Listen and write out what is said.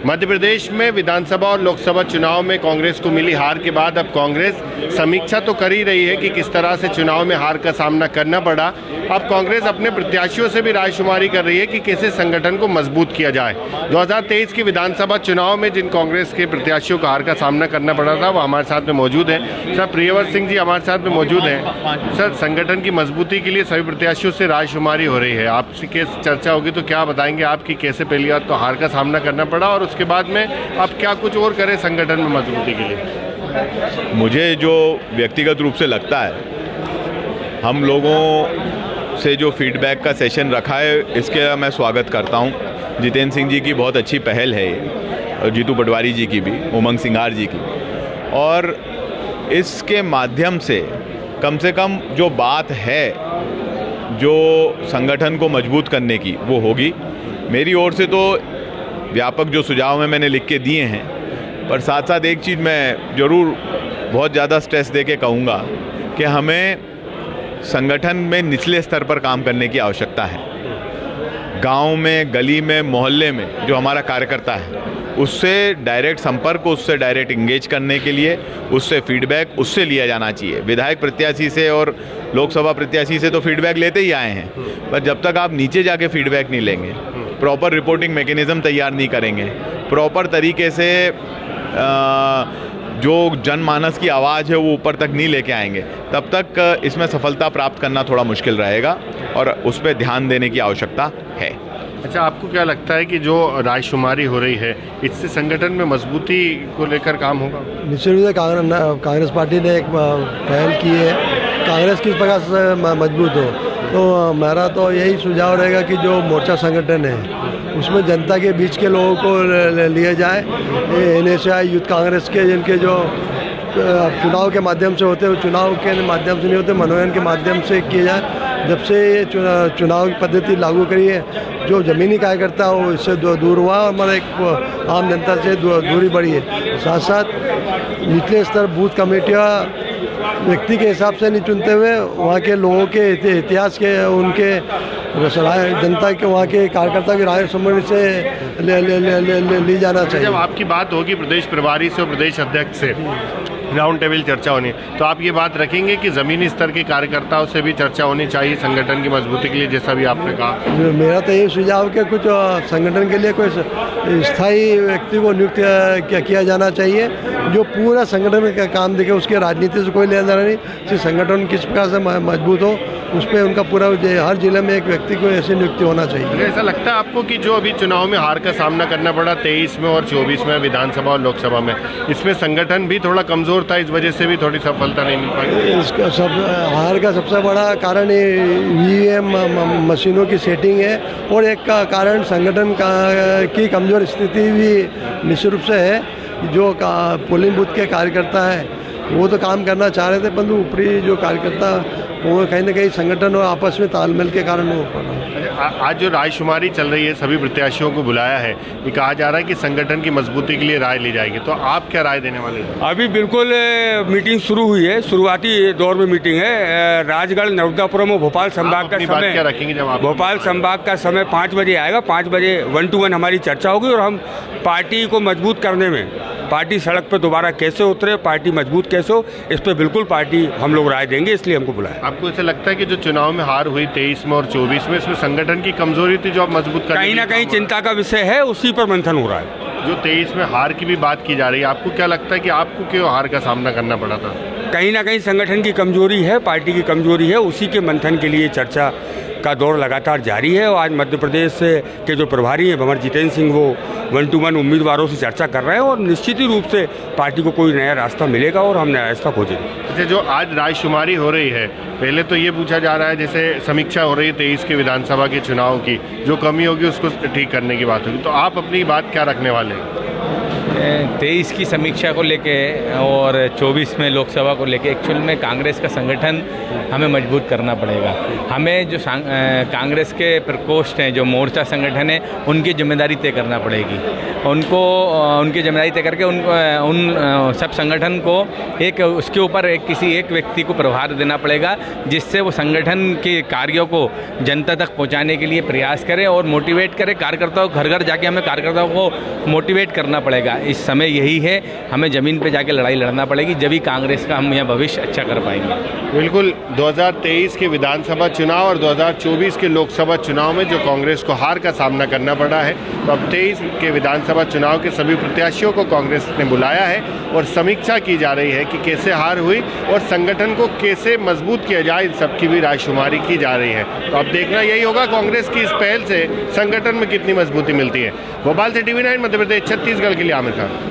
मध्य प्रदेश में विधानसभा और लोकसभा चुनाव में कांग्रेस को मिली हार के बाद अब कांग्रेस समीक्षा तो कर ही रही है कि किस तरह से चुनाव में हार का सामना करना पड़ा। अब कांग्रेस अपने प्रत्याशियों से भी रायशुमारी कर रही है कि कैसे संगठन को मजबूत किया जाए। 2023 के विधानसभा चुनाव में जिन कांग्रेस के प्रत्याशियों को हार का सामना करना पड़ा था वो हमारे साथ में मौजूद हैं। सर, प्रियव्रत सिंह जी हमारे साथ में मौजूद हैं। सर, संगठन की मजबूती के लिए सभी प्रत्याशियों से रायशुमारी हो रही है, आपसे चर्चा होगी, तो क्या बताएंगे आपकी कैसे पहली बार तो हार का सामना करना पड़ा और उसके बाद में अब क्या कुछ और करें संगठन में मजबूती के लिए? मुझे जो व्यक्तिगत रूप से लगता है, हम लोगों से जो फीडबैक का सेशन रखा है इसके मैं स्वागत करता हूं। जितेंद्र सिंह जी की बहुत अच्छी पहल है ये, और जीतू पटवारी जी की भी, उमंग सिंघार जी की, और इसके माध्यम से कम जो बात है जो संगठन को मजबूत करने की वो होगी। मेरी ओर से तो व्यापक जो सुझाव हैं मैंने लिख के दिए हैं, पर साथ साथ एक चीज़ मैं ज़रूर बहुत ज़्यादा स्ट्रेस दे के कहूँगा कि हमें संगठन में निचले स्तर पर काम करने की आवश्यकता है। गांव में, गली में, मोहल्ले में जो हमारा कार्यकर्ता है उससे डायरेक्ट संपर्क, उससे डायरेक्ट इंगेज करने के लिए उससे फीडबैक उससे लिया जाना चाहिए। विधायक प्रत्याशी से और लोकसभा प्रत्याशी से तो फीडबैक लेते ही आए हैं, पर जब तक आप नीचे जाके फीडबैक नहीं लेंगे, प्रॉपर रिपोर्टिंग मैकेनिज्म तैयार नहीं करेंगे, प्रॉपर तरीके से जो जनमानस की आवाज़ है वो ऊपर तक नहीं लेके आएंगे, तब तक इसमें सफलता प्राप्त करना थोड़ा मुश्किल रहेगा और उस पर ध्यान देने की आवश्यकता है। अच्छा, आपको क्या लगता है कि जो रायशुमारी हो रही है इससे संगठन में मजबूती को लेकर काम होगा? निश्चित रूप से कांग्रेस पार्टी ने एक पहल की है, कांग्रेस किस प्रकार से मजबूत हो, तो मेरा तो यही सुझाव रहेगा कि जो मोर्चा संगठन है उसमें जनता के बीच के लोगों को लिया जाए। NSI यूथ कांग्रेस के जिनके जो चुनाव के माध्यम से होते हैं, चुनाव के माध्यम से नहीं होते, मनोनयन के माध्यम से किए जाए। जब से ये चुनाव की पद्धति लागू करी है, जो ज़मीनी कार्यकर्ता हो इससे दूर हुआ और हमारा एक आम जनता से दूरी बढ़ी है। साथ साथ निचले स्तर बूथ कमेटियाँ व्यक्ति के हिसाब से नहीं चुनते हुए वहाँ के लोगों के इतिहास के, उनके जनता के, वहाँ के कार्यकर्ता की राय समझ से ली जाना चाहिए। जब आपकी बात होगी प्रदेश प्रभारी से और प्रदेश अध्यक्ष से राउंड टेबल चर्चा होनी, तो आप ये बात रखेंगे कि ज़मीनी स्तर के कार्यकर्ताओं से भी चर्चा होनी चाहिए संगठन की मजबूती के लिए, जैसा भी आपने कहा? मेरा तो ये सुझाव कि कुछ संगठन के लिए कोई स्थायी व्यक्ति को नियुक्त किया जाना चाहिए जो पूरा संगठन का काम देखे। उसके राजनीति से कोई लेना देना नहीं, सिर्फ संगठन किस प्रकार से मजबूत हो उस पर उनका पूरा, हर जिले में एक व्यक्ति को ऐसी नियुक्ति होना चाहिए। ऐसा लगता है आपको कि जो अभी चुनाव में हार का सामना करना पड़ा 23 में और 24 में विधानसभा और लोकसभा में, इसमें संगठन भी थोड़ा कमज़ोर था, इस वजह से भी थोड़ी सफलता नहीं मिल पाई? इसका हार का सबसे बड़ा कारण EVM मशीनों की सेटिंग है और एक का कारण संगठन की कमज़ोर स्थिति भी निश्चित रूप से है। जो पोलिंग बूथ के कार्यकर्ता है वो तो काम करना चाह रहे थे, परंतु ऊपरी जो कार्यकर्ता वो कहीं ना कहीं संगठन और आपस में तालमेल के कारण वो पड़ा। आज जो रायशुमारी चल रही है, सभी प्रत्याशियों को बुलाया है, ये कहा जा रहा है कि संगठन की मजबूती के लिए राय ली जाएगी, तो आप क्या राय देने वाले हैं? अभी बिल्कुल मीटिंग शुरू हुई है, शुरुआती दौर में मीटिंग है। राजगढ़, नर्मदापुरम और भोपाल संभाग का समय क्या रखेंगे? जब आप भोपाल संभाग का समय 5 बजे आएगा, 5 बजे 1 to 1 हमारी चर्चा होगी और हम पार्टी को मजबूत करने में, पार्टी सड़क पर दोबारा कैसे उतरे, पार्टी मजबूत कैसे हो, इस पर बिल्कुल पार्टी हम लोग राय देंगे, इसलिए हमको बुलाया। आपको ऐसा लगता है कि जो चुनाव में हार हुई 23 में और 24 में, इसमें संगठन की कमजोरी थी जो आप मजबूत कर, कहीं ना कहीं चिंता का विषय है, उसी पर मंथन हो रहा है। जो 23 में हार की भी बात की जा रही है, आपको क्या लगता है कि आपको क्यों हार का सामना करना पड़ा था? कहीं ना कहीं संगठन की कमजोरी है, पार्टी की कमजोरी है, उसी के मंथन के लिए चर्चा का दौर लगातार जारी है। और आज मध्य प्रदेश के जो प्रभारी हैं भंवर जितेंद्र सिंह, वो 1 to 1 उम्मीदवारों से चर्चा कर रहे हैं और निश्चित ही रूप से पार्टी को कोई नया रास्ता मिलेगा और हम नया रास्ता खोजेंगे। अच्छा, जो आज रायशुमारी हो रही है, पहले तो ये पूछा जा रहा है, जैसे समीक्षा हो रही है 23 के विधानसभा के चुनाव की, जो कमी होगी उसको ठीक करने की बात होगी, तो आप अपनी बात क्या रखने वाले हैं? 23 की समीक्षा को लेके और 24 में लोकसभा को लेके एक्चुअल में कांग्रेस का संगठन हमें मजबूत करना पड़ेगा। हमें जो कांग्रेस के प्रकोष्ठ हैं, जो मोर्चा संगठन है, उनकी जिम्मेदारी तय करना पड़ेगी। उनकी जिम्मेदारी तय करके उन सब संगठन को उसके ऊपर किसी एक व्यक्ति को प्रभार देना पड़ेगा, जिससे वो संगठन के कार्यों को जनता तक पहुंचाने के लिए प्रयास करे और मोटिवेट करे। कार्यकर्ताओं घर घर जाके हमें कार्यकर्ताओं को मोटिवेट करना पड़ेगा। इस समय यही है, हमें ज़मीन पे जाके लड़ाई लड़ना पड़ेगी, जब ही कांग्रेस का हम यहाँ भविष्य अच्छा कर पाएंगे। बिल्कुल, 2023 के विधानसभा चुनाव और 2024 के लोकसभा चुनाव में जो कांग्रेस को हार का सामना करना पड़ा है, तो अब 23 के विधानसभा चुनाव के सभी प्रत्याशियों को कांग्रेस ने बुलाया है और समीक्षा की जा रही है कि कैसे हार हुई और संगठन को कैसे मजबूत किया जाए, इन सबकी भी रायशुमारी की जा रही है। तो अब देखना यही होगा कांग्रेस की इस पहल से संगठन में कितनी मजबूती मिलती है। भोपाल से TV9 मध्य प्रदेश छत्तीसगढ़ के लिए आमिर खान।